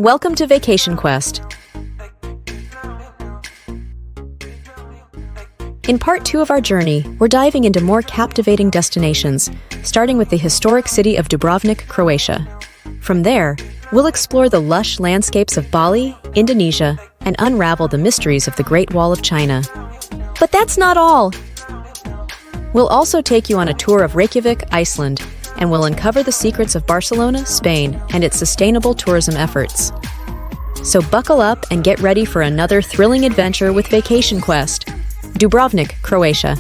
Welcome to Vacation Quest. In part 2 of our journey, we're diving into more captivating destinations, starting with the historic city of Dubrovnik, Croatia. From there, we'll explore the lush landscapes of Bali, Indonesia, and unravel the mysteries of the Great Wall of China. But that's not all! We'll also take you on a tour of Reykjavik, Iceland, and we'll uncover the secrets of Barcelona, Spain, and its sustainable tourism efforts. So buckle up and get ready for another thrilling adventure with Vacation Quest. Dubrovnik, Croatia.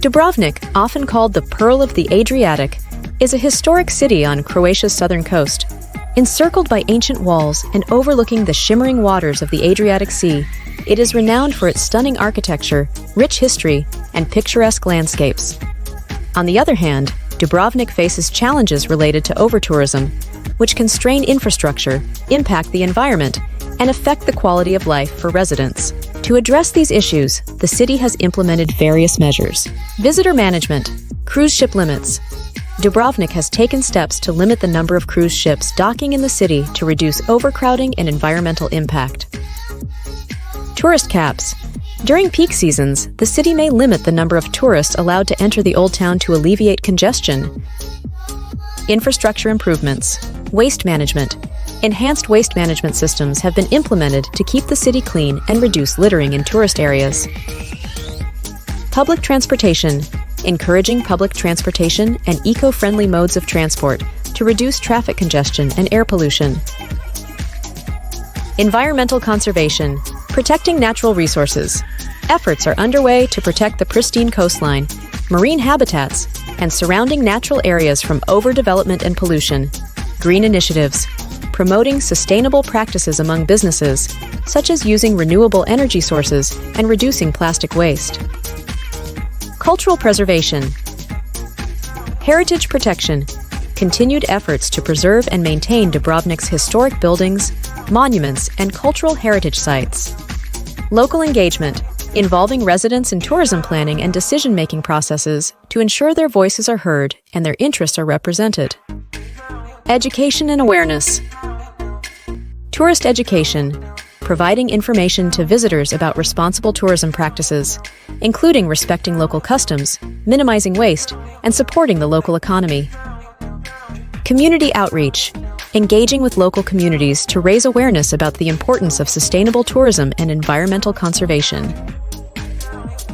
Dubrovnik, often called the Pearl of the Adriatic, is a historic city on Croatia's southern coast. Encircled by ancient walls and overlooking the shimmering waters of the Adriatic Sea, it is renowned for its stunning architecture, rich history, and picturesque landscapes. On the other hand, Dubrovnik faces challenges related to overtourism, which can strain infrastructure, impact the environment, and affect the quality of life for residents. To address these issues, the city has implemented various measures. Visitor management, cruise ship limits. Dubrovnik has taken steps to limit the number of cruise ships docking in the city to reduce overcrowding and environmental impact. Tourist caps. During peak seasons, the city may limit the number of tourists allowed to enter the Old Town to alleviate congestion. Infrastructure improvements. Waste management. Enhanced waste management systems have been implemented to keep the city clean and reduce littering in tourist areas. Public transportation. Encouraging public transportation and eco-friendly modes of transport to reduce traffic congestion and air pollution. Environmental conservation. Protecting natural resources. Efforts are underway to protect the pristine coastline, marine habitats, and surrounding natural areas from overdevelopment and pollution. Green initiatives. Promoting sustainable practices among businesses, such as using renewable energy sources and reducing plastic waste. Cultural preservation. Heritage protection. Continued efforts to preserve and maintain Dubrovnik's historic buildings, monuments, and cultural heritage sites. Local engagement, involving residents in tourism planning and decision-making processes to ensure their voices are heard and their interests are represented. Education and awareness. Tourist education, providing information to visitors about responsible tourism practices, including respecting local customs, minimizing waste, and supporting the local economy. Community outreach, engaging with local communities to raise awareness about the importance of sustainable tourism and environmental conservation.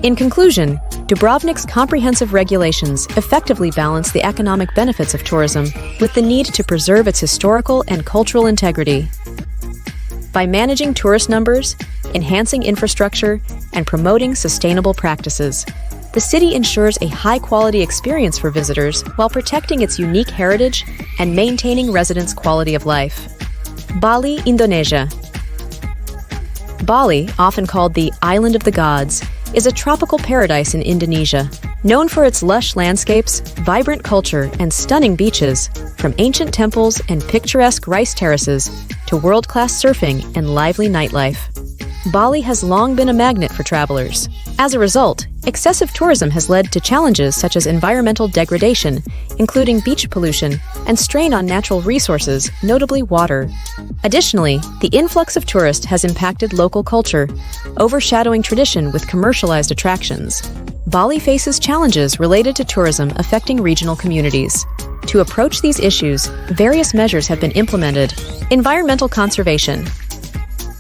In conclusion, Dubrovnik's comprehensive regulations effectively balance the economic benefits of tourism with the need to preserve its historical and cultural integrity. By managing tourist numbers, enhancing infrastructure, and promoting sustainable practices, the city ensures a high-quality experience for visitors while protecting its unique heritage and maintaining residents' quality of life. Bali, Indonesia. Bali, often called the Island of the Gods, is a tropical paradise in Indonesia. Known for its lush landscapes, vibrant culture, and stunning beaches, from ancient temples and picturesque rice terraces to world-class surfing and lively nightlife. Bali has long been a magnet for travelers. As a result, excessive tourism has led to challenges such as environmental degradation, including beach pollution, and strain on natural resources, notably water. Additionally, the influx of tourists has impacted local culture, overshadowing tradition with commercialized attractions. Bali faces challenges related to tourism affecting regional communities. To approach these issues, various measures have been implemented. Environmental conservation.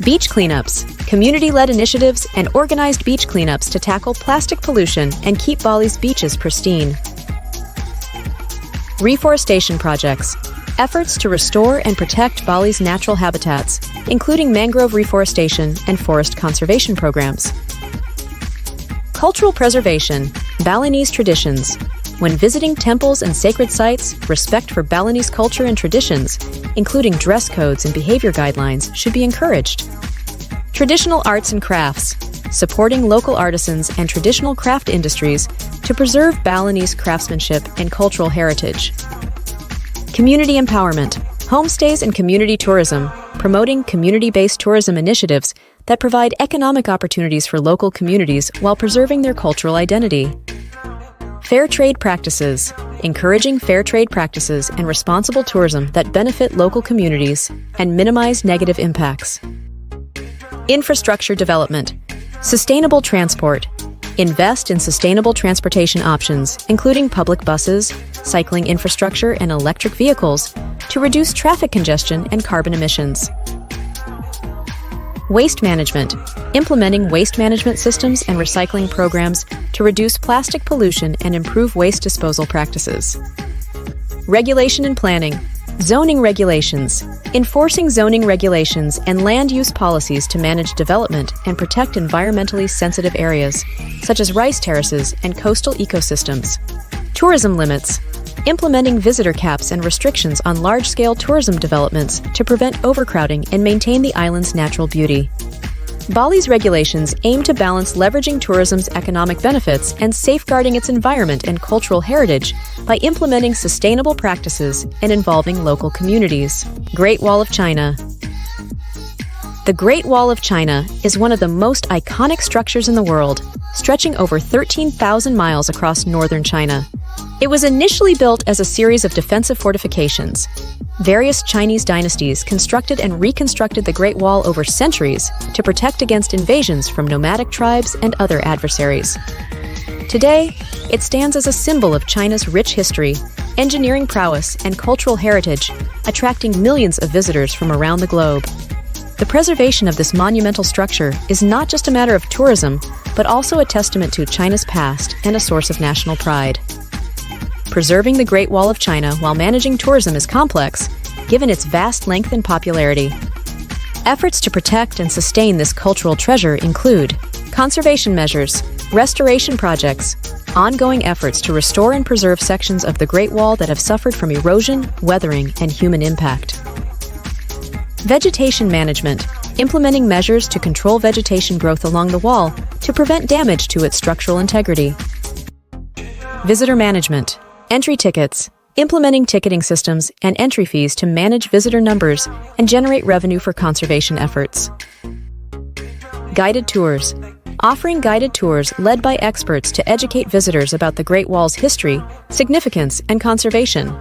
Beach cleanups, community-led initiatives, and organized beach cleanups to tackle plastic pollution and keep Bali's beaches pristine. Reforestation projects, efforts to restore and protect Bali's natural habitats, including mangrove reforestation and forest conservation programs. Cultural preservation, Balinese traditions. When visiting temples and sacred sites, respect for Balinese culture and traditions, including dress codes and behavior guidelines, should be encouraged. Traditional arts and crafts, supporting local artisans and traditional craft industries to preserve Balinese craftsmanship and cultural heritage. Community empowerment, homestays and community tourism, promoting community-based tourism initiatives that provide economic opportunities for local communities while preserving their cultural identity. Fair trade practices. Encouraging fair trade practices and responsible tourism that benefit local communities and minimize negative impacts. Infrastructure development. Sustainable transport. Invest in sustainable transportation options, including public buses, cycling infrastructure, and electric vehicles, to reduce traffic congestion and carbon emissions. Waste management. Implementing waste management systems and recycling programs to reduce plastic pollution and improve waste disposal practices. Regulation and planning. Zoning regulations. Enforcing zoning regulations and land use policies to manage development and protect environmentally sensitive areas, such as rice terraces and coastal ecosystems. Tourism limits. Implementing visitor caps and restrictions on large-scale tourism developments to prevent overcrowding and maintain the island's natural beauty. Bali's regulations aim to balance leveraging tourism's economic benefits and safeguarding its environment and cultural heritage by implementing sustainable practices and involving local communities. Great Wall of China. The Great Wall of China is one of the most iconic structures in the world, stretching over 13,000 miles across northern China. It was initially built as a series of defensive fortifications. Various Chinese dynasties constructed and reconstructed the Great Wall over centuries to protect against invasions from nomadic tribes and other adversaries. Today, it stands as a symbol of China's rich history, engineering prowess, and cultural heritage, attracting millions of visitors from around the globe. The preservation of this monumental structure is not just a matter of tourism, but also a testament to China's past and a source of national pride. Preserving the Great Wall of China while managing tourism is complex, given its vast length and popularity. Efforts to protect and sustain this cultural treasure include conservation measures, restoration projects, ongoing efforts to restore and preserve sections of the Great Wall that have suffered from erosion, weathering, and human impact. Vegetation management, implementing measures to control vegetation growth along the wall to prevent damage to its structural integrity. Visitor management, entry tickets, implementing ticketing systems and entry fees to manage visitor numbers and generate revenue for conservation efforts. Guided tours, offering guided tours led by experts to educate visitors about the Great Wall's history, significance, and conservation.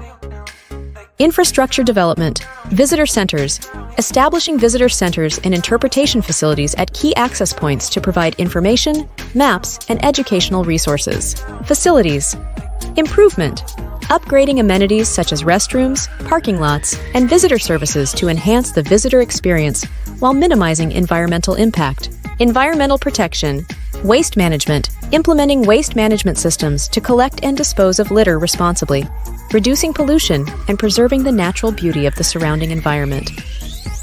Infrastructure development, visitor centers, establishing visitor centers and interpretation facilities at key access points to provide information, maps, and educational resources. Facilities, improvement, upgrading amenities such as restrooms, parking lots, and visitor services to enhance the visitor experience while minimizing environmental impact. Environmental protection, waste management, implementing waste management systems to collect and dispose of litter responsibly, reducing pollution, and preserving the natural beauty of the surrounding environment.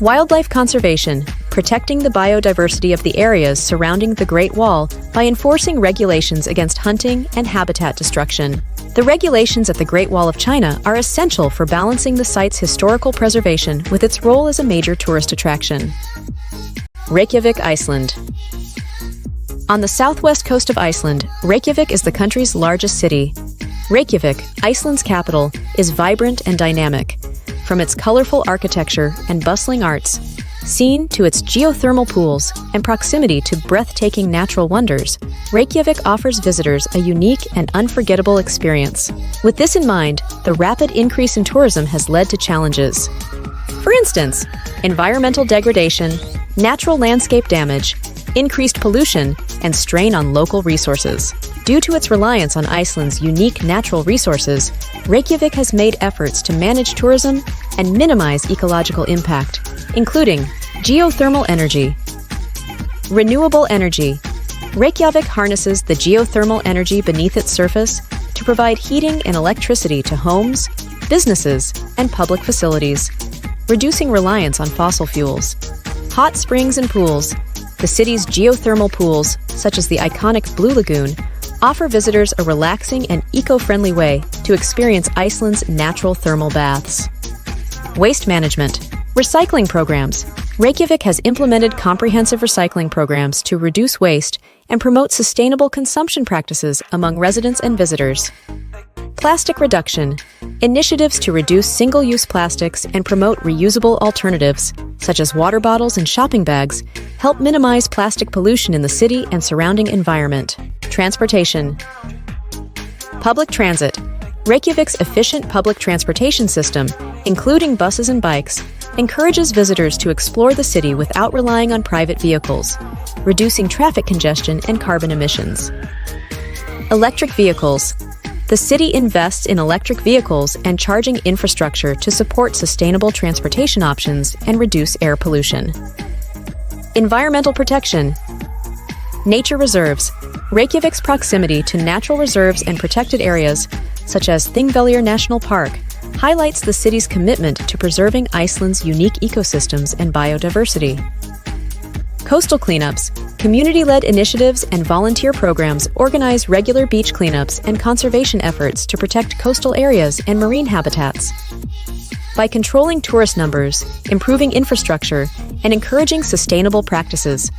Wildlife conservation, protecting the biodiversity of the areas surrounding the Great Wall by enforcing regulations against hunting and habitat destruction. The regulations at the Great Wall of China are essential for balancing the site's historical preservation with its role as a major tourist attraction. Reykjavik, Iceland. On the southwest coast of Iceland, Reykjavik is the country's largest city. Reykjavik, Iceland's capital, is vibrant and dynamic. From its colorful architecture and bustling arts, seen to its geothermal pools and proximity to breathtaking natural wonders, Reykjavik offers visitors a unique and unforgettable experience. With this in mind, the rapid increase in tourism has led to challenges. For instance, environmental degradation, natural landscape damage, increased pollution, and strain on local resources. Due to its reliance on Iceland's unique natural resources, Reykjavik has made efforts to manage tourism and minimize ecological impact, including geothermal energy. Renewable energy. Reykjavik harnesses the geothermal energy beneath its surface to provide heating and electricity to homes, businesses, and public facilities, reducing reliance on fossil fuels. Hot springs and pools. The city's geothermal pools, such as the iconic Blue Lagoon, offer visitors a relaxing and eco-friendly way to experience Iceland's natural thermal baths. Waste management. Recycling programs. Reykjavik has implemented comprehensive recycling programs to reduce waste and promote sustainable consumption practices among residents and visitors. Plastic reduction. Initiatives to reduce single-use plastics and promote reusable alternatives, such as water bottles and shopping bags, help minimize plastic pollution in the city and surrounding environment. Transportation. Public transit. Reykjavik's efficient public transportation system, including buses and bikes, encourages visitors to explore the city without relying on private vehicles, reducing traffic congestion and carbon emissions. Electric vehicles. The city invests in electric vehicles and charging infrastructure to support sustainable transportation options and reduce air pollution. Environmental protection. Nature reserves. Reykjavik's proximity to natural reserves and protected areas, such as Thingvellir National Park, highlights the city's commitment to preserving Iceland's unique ecosystems and biodiversity. Coastal cleanups. Community-led initiatives and volunteer programs organize regular beach cleanups and conservation efforts to protect coastal areas and marine habitats. By controlling tourist numbers, improving infrastructure, and encouraging sustainable practices,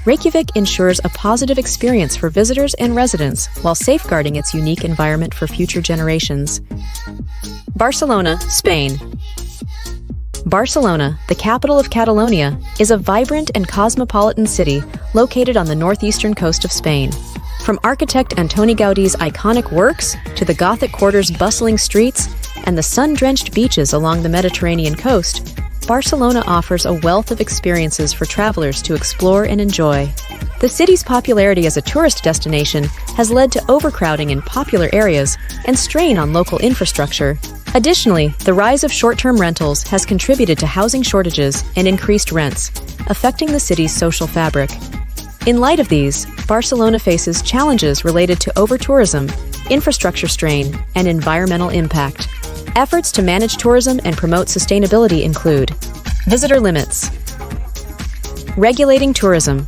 Reykjavik ensures a positive experience for visitors and residents while safeguarding its unique environment for future generations. Barcelona, Spain. Barcelona, the capital of Catalonia, is a vibrant and cosmopolitan city located on the northeastern coast of Spain. From architect Antoni Gaudi's iconic works to the Gothic Quarter's bustling streets and the sun-drenched beaches along the Mediterranean coast, Barcelona offers a wealth of experiences for travelers to explore and enjoy. The city's popularity as a tourist destination has led to overcrowding in popular areas and strain on local infrastructure. Additionally, the rise of short-term rentals has contributed to housing shortages and increased rents, affecting the city's social fabric. In light of these, Barcelona faces challenges related to over-tourism, infrastructure strain, and environmental impact. Efforts to manage tourism and promote sustainability include visitor limits. Regulating tourism.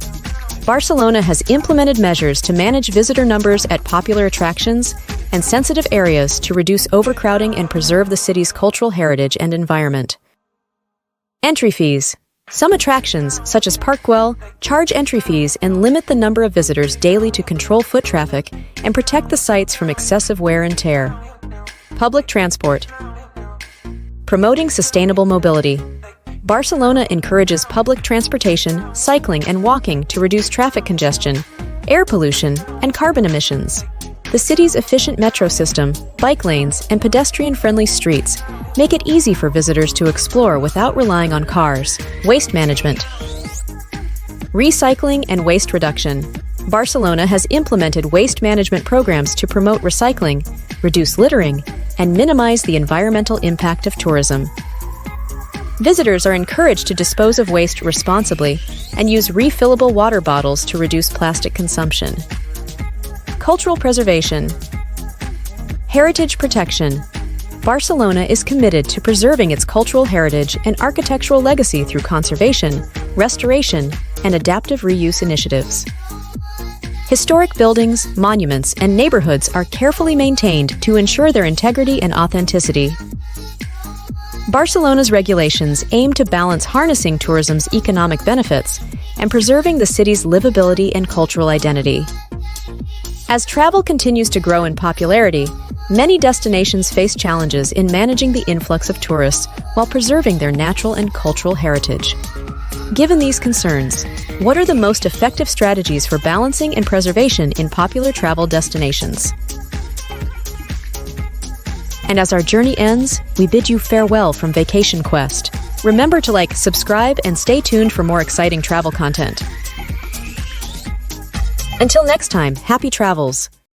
Barcelona has implemented measures to manage visitor numbers at popular attractions and sensitive areas to reduce overcrowding and preserve the city's cultural heritage and environment. Entry fees. Some attractions, such as Park Güell, charge entry fees and limit the number of visitors daily to control foot traffic and protect the sites from excessive wear and tear. Public transport. Promoting sustainable mobility. Barcelona encourages public transportation, cycling, and walking to reduce traffic congestion, air pollution, and carbon emissions. The city's efficient metro system, bike lanes, and pedestrian-friendly streets make it easy for visitors to explore without relying on cars. Waste management. Recycling and waste reduction. Barcelona has implemented waste management programs to promote recycling, reduce littering, and minimize the environmental impact of tourism. Visitors are encouraged to dispose of waste responsibly and use refillable water bottles to reduce plastic consumption. Cultural preservation. Heritage protection. Barcelona is committed to preserving its cultural heritage and architectural legacy through conservation, restoration, and adaptive reuse initiatives. Historic buildings, monuments, and neighborhoods are carefully maintained to ensure their integrity and authenticity. Barcelona's regulations aim to balance harnessing tourism's economic benefits and preserving the city's livability and cultural identity. As travel continues to grow in popularity, many destinations face challenges in managing the influx of tourists while preserving their natural and cultural heritage. Given these concerns, what are the most effective strategies for balancing and preservation in popular travel destinations? And as our journey ends, we bid you farewell from Vacation Quest. Remember to like, subscribe, and stay tuned for more exciting travel content. Until next time, happy travels!